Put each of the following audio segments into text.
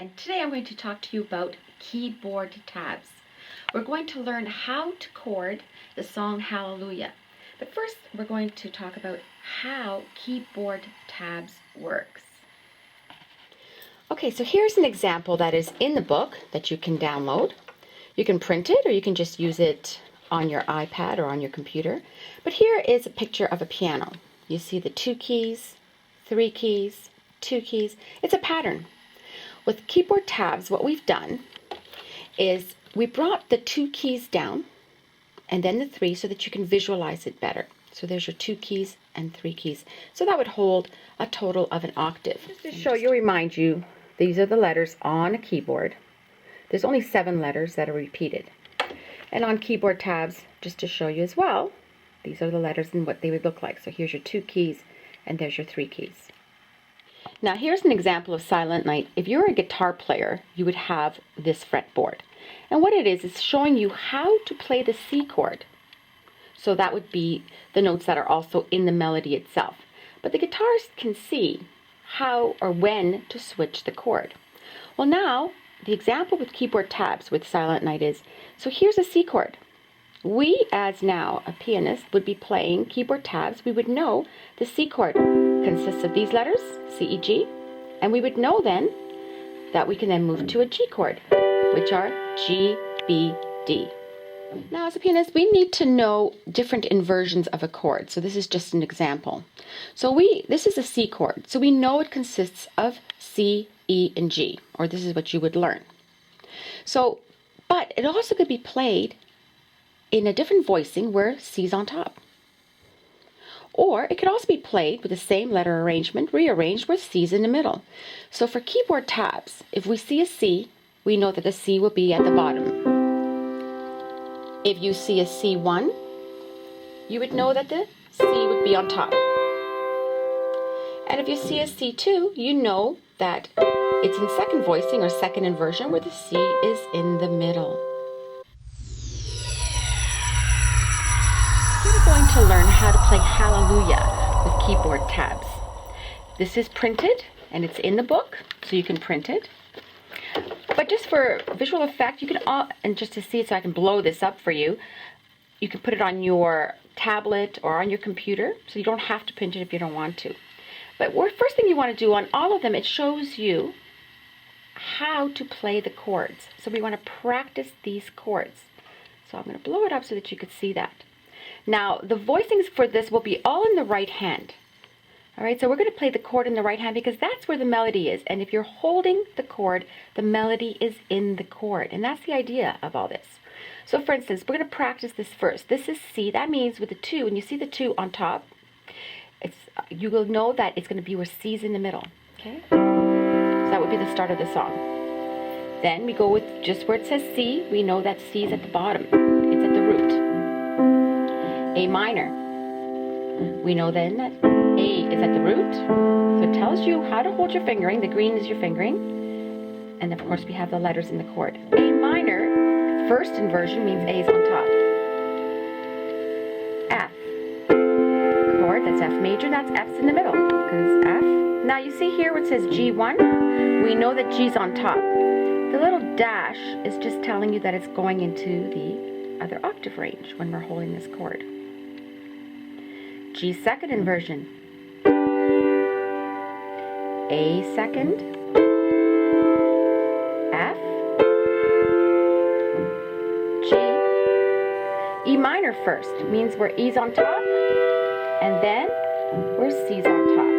and today I'm going to talk to you about keyboard tabs. We're going to learn how to chord the song Hallelujah. But first we're going to talk about how keyboard tabs works. Okay, so here's an example that is in the book that you can download. You can print it or you can just use it on your iPad or on your computer. But here is a picture of a piano. You see the 2 keys, 3 keys, 2 keys. It's a pattern. With keyboard tabs, what we've done is we brought the 2 keys down and then the 3 so that you can visualize it better. So there's your 2 keys and 3 keys. So that would hold a total of an octave. Just to show you, remind you, these are the letters on a keyboard. There's only 7 letters that are repeated. And on keyboard tabs, just to show you as well, these are the letters and what they would look like. So here's your 2 keys and there's your 3 keys. Now here's an example of Silent Night. If you're a guitar player, you would have this fretboard. And what it is showing you how to play the C chord. So that would be the notes that are also in the melody itself. But the guitarist can see how or when to switch the chord. Well, now the example with keyboard tabs with Silent Night is, so here's a C chord. We, as now a pianist, would be playing keyboard tabs. We would know the C chord consists of these letters, C, E, G, and we would know then that we can then move to a G chord, which are G, B, D. Now, as a pianist, we need to know different inversions of a chord. So this is just an example. So this is a C chord. So we know it consists of C, E, and G, or this is what you would learn. So, but it also could be played in a different voicing where C's on top. Or it could also be played with the same letter arrangement, rearranged where C's in the middle. So for keyboard tabs, if we see a C, we know that the C will be at the bottom. If you see a C1, you would know that the C would be on top. And if you see a C2, you know that it's in second voicing or second inversion where the C is in the middle. We're going to learn how to play Hallelujah with keyboard tabs. This is printed and it's in the book, so you can print it. But just for visual effect, you can, and just to see it so I can blow this up for you, you can put it on your tablet or on your computer, so you don't have to print it if you don't want to. But first thing you want to do on all of them, it shows you how to play the chords. So we want to practice these chords. So I'm going to blow it up so that you could see that. Now, the voicings for this will be all in the right hand. All right, so we're going to play the chord in the right hand because that's where the melody is. And if you're holding the chord, the melody is in the chord. And that's the idea of all this. So for instance, we're going to practice this first. This is C. That means with the 2, when you see the 2 on top, you will know that it's going to be where C's in the middle. Okay? So that would be the start of the song. Then we go with just where it says C. We know that C is at the bottom. It's at the root. A minor. We know then that A is at the root. So it tells you how to hold your fingering. The green is your fingering. And of course we have the letters in the chord. A minor, first inversion, means A is on top. F. Chord, that's F major, that's F's in the middle. Because F. Now you see here where it says G1, we know that G's on top. The little dash is just telling you that it's going into the other octave range when we're holding this chord. G second inversion. A second. F. G. E minor first means where E's on top, and then where C's on top.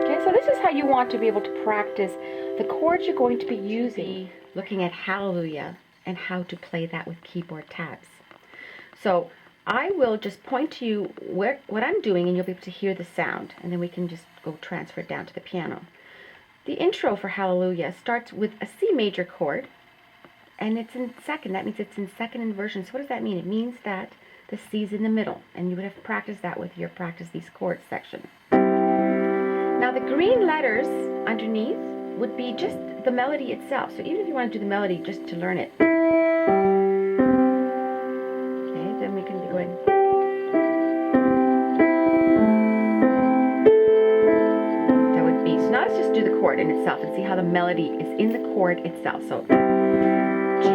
Okay, so this is how you want to be able to practice the chords you're going to be using. Looking at Hallelujah and how to play that with keyboard tabs. So I will just point to you what I'm doing and you'll be able to hear the sound, and then we can just go transfer it down to the piano. The intro for Hallelujah starts with a C major chord and it's in second. That means it's in second inversion. So what does that mean? It means that the C's in the middle, and you would have practiced that with your Practice These Chords section. Now the green letters underneath would be just the melody itself. So even if you want to do the melody just to learn it, then we can be going. That would be, so now let's just do the chord. in itself and see how the melody is in the chord itself. So G,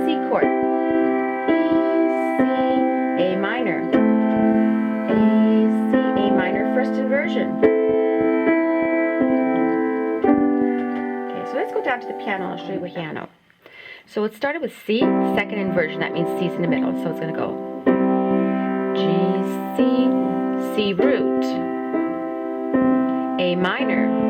C chord, E, C, A minor, A, C, A minor, first inversion. Okay, so let's go down to the piano. I'll show you what piano. So it started with C, second inversion. That means C's in the middle. So it's going to go G, C, C root, A minor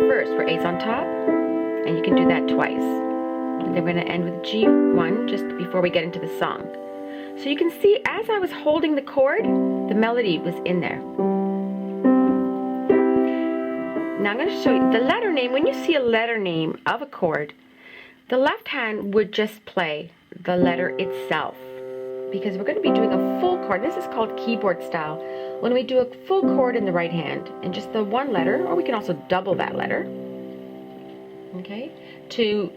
first, where A's on top, and you can do that twice. And then we're going to end with G1 just before we get into the song. So you can see as I was holding the chord, the melody was in there. Now I'm going to show you the letter name. When you see a letter name of a chord, the left hand would just play the letter itself, because we're going to be doing a full chord. This is called keyboard style. When we do a full chord in the right hand, and just the one letter, or we can also double that letter, okay, to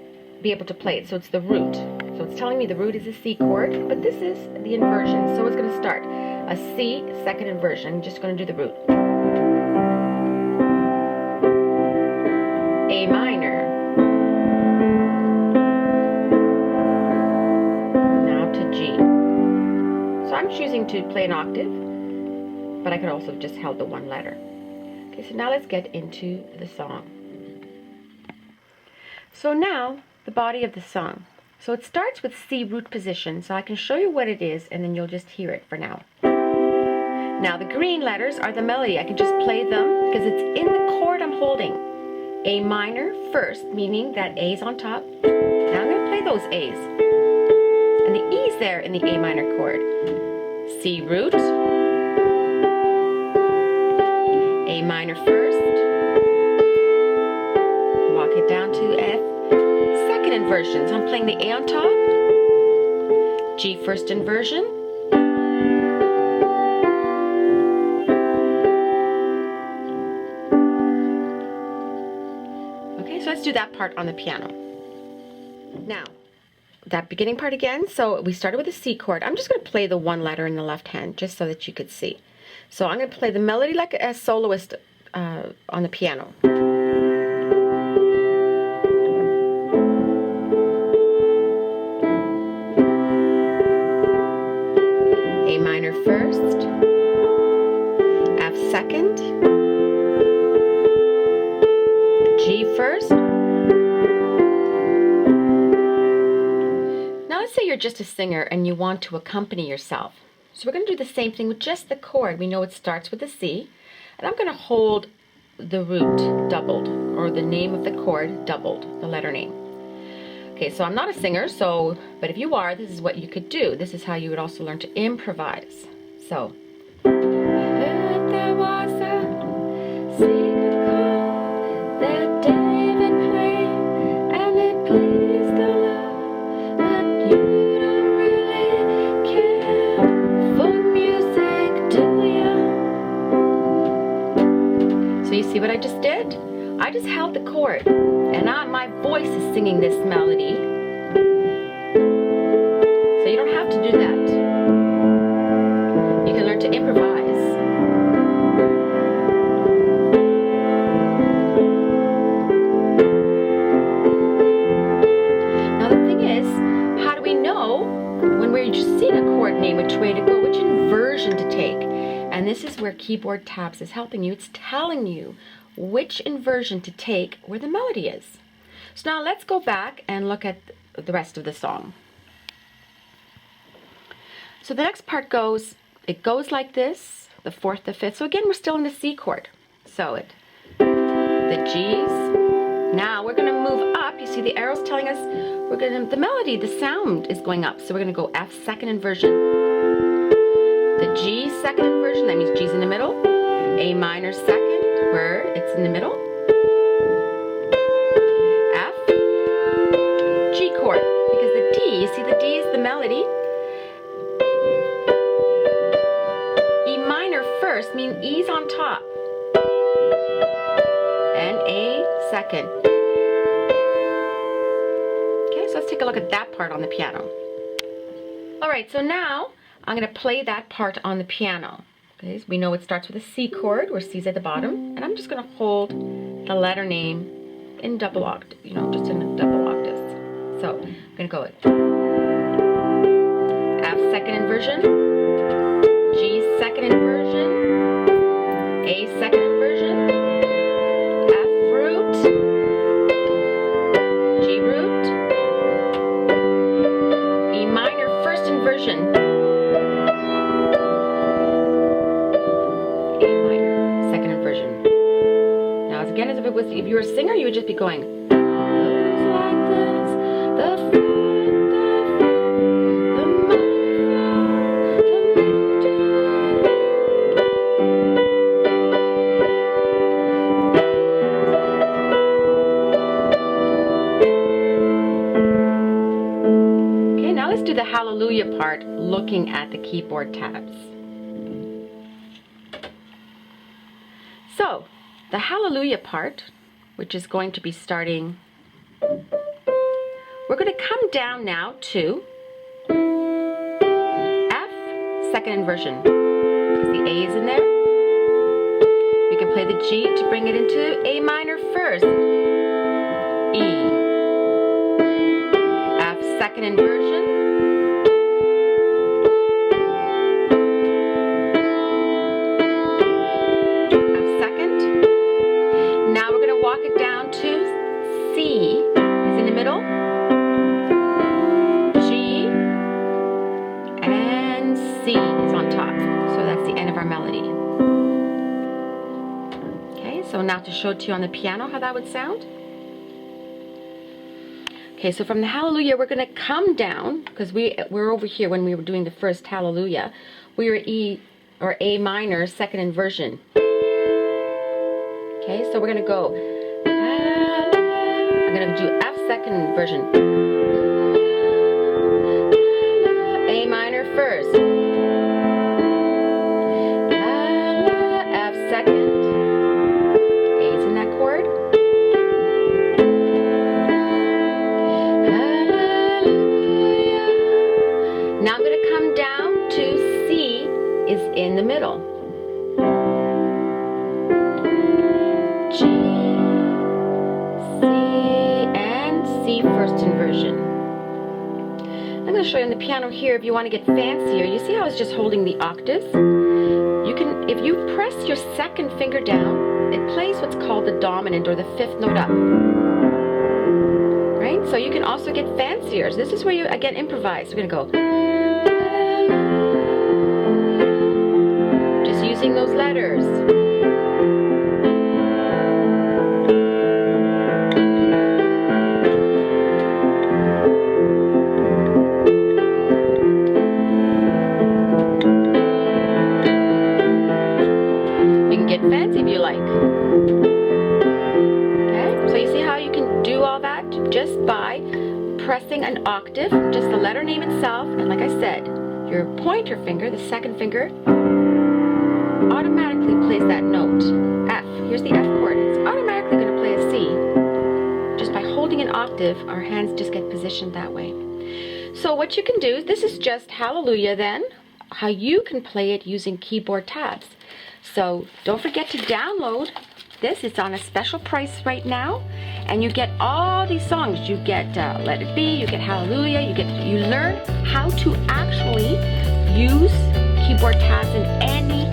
be able to play it. So it's the root. So it's telling me the root is a C chord, but this is the inversion. So it's going to start a C, second inversion. I'm just going to do the root. A minor. Now to G. So I'm choosing to play an octave, but I could also have just held the one letter. Okay, so now let's get into the song. So now, the body of the song. So it starts with C root position, so I can show you what it is, and then you'll just hear it for now. Now the green letters are the melody. I can just play them because it's in the chord I'm holding. A minor first, meaning that A's on top. Now I'm going to play those A's. And the E's there in the A minor chord. C root, A minor first, walk it down to F, second inversion. So I'm playing the A on top, G first inversion, okay, so let's do that part on the piano. Now, that beginning part again. So we started with a C chord. I'm just going to play the one letter in the left hand just so that you could see. So I'm going to play the melody like a soloist on the piano. A minor first, F second, G first. Now let's say you're just a singer and you want to accompany yourself. So we're going to do the same thing with just the chord. We know it starts with a C, and I'm going to hold the root doubled, or the name of the chord doubled, the letter name. Okay, so I'm not a singer, but if you are, this is what you could do. This is how you would also learn to improvise. So, there was a secret chord that David played, and it pleased the Lord, but you don't really care for music, do you? So you see what I just did? I just held the chord, and my voice is singing this melody. So you don't have to do that. You can learn to improvise. Now the thing is, how do we know when we're just seeing a chord name, which way to go, which inversion to take? And this is where keyboard tabs is helping you. It's telling you which inversion to take where the melody is. So now let's go back and look at the rest of the song. So the next part goes like this, the fourth, the fifth. So again, we're still in the C chord. So the G's. Now we're going to move up. You see the arrows telling us the melody, the sound is going up. So we're going to go F second inversion, the G second inversion. That means G's in the middle. A minor second, where it's in the middle. F, G chord, because the D, you see the D is the melody. E minor first, meaning E's on top. And A second. Okay, so let's take a look at that part on the piano. All right, so now I'm going to play that part on the piano. Okay, so we know it starts with a C chord, where C's at the bottom, and I'm just going to hold the letter name in double octave, just in a double octaves. So I'm going to go with F second inversion, G second inversion, A second inversion, F root, G root, E minor first inversion, A minor second inversion. Now again, as if you were a singer, you would just be going like this, the fourth, the Okay, now let's do the hallelujah part, looking at the keyboard tabs. So, the hallelujah part, which is going to be starting, we're going to come down now to F second inversion, because the A is in there. We can play the G to bring it into A minor first, E, F second inversion, F second. Now we're going to walk it down to C is in the middle, G, and C is on top. So that's the end of our melody. Okay, so now to show it to you on the piano how that would sound. Okay, so from the hallelujah, we're going to come down, because we're over here when we were doing the first hallelujah. We were E or A minor second inversion. Okay, so we're going to go, I'm going to do F second inversion. A minor first. F second. A's in that chord. Now I'm going to come down to C is in the middle. G, C, and C first inversion. I'm going to show you on the piano here if you want to get fancier. You see how I was just holding the octaves? You can, if you press your second finger down, it plays what's called the dominant or the fifth note up. Right? So you can also get fancier. So this is where you again improvise. We're going to go. Just using those letters. Fancy if you like. Okay, so you see how you can do all that just by pressing an octave, just the letter name itself, and like I said, your pointer finger, the second finger, automatically plays that note. F. Here's the F chord. It's automatically going to play a C. Just by holding an octave, our hands just get positioned that way. So what you can do, this is just hallelujah then, how you can play it using keyboard tabs. So don't forget to download this. It's on a special price right now, and you get all these songs. You get Let It Be, you get Hallelujah, you learn how to actually use keyboard tabs in any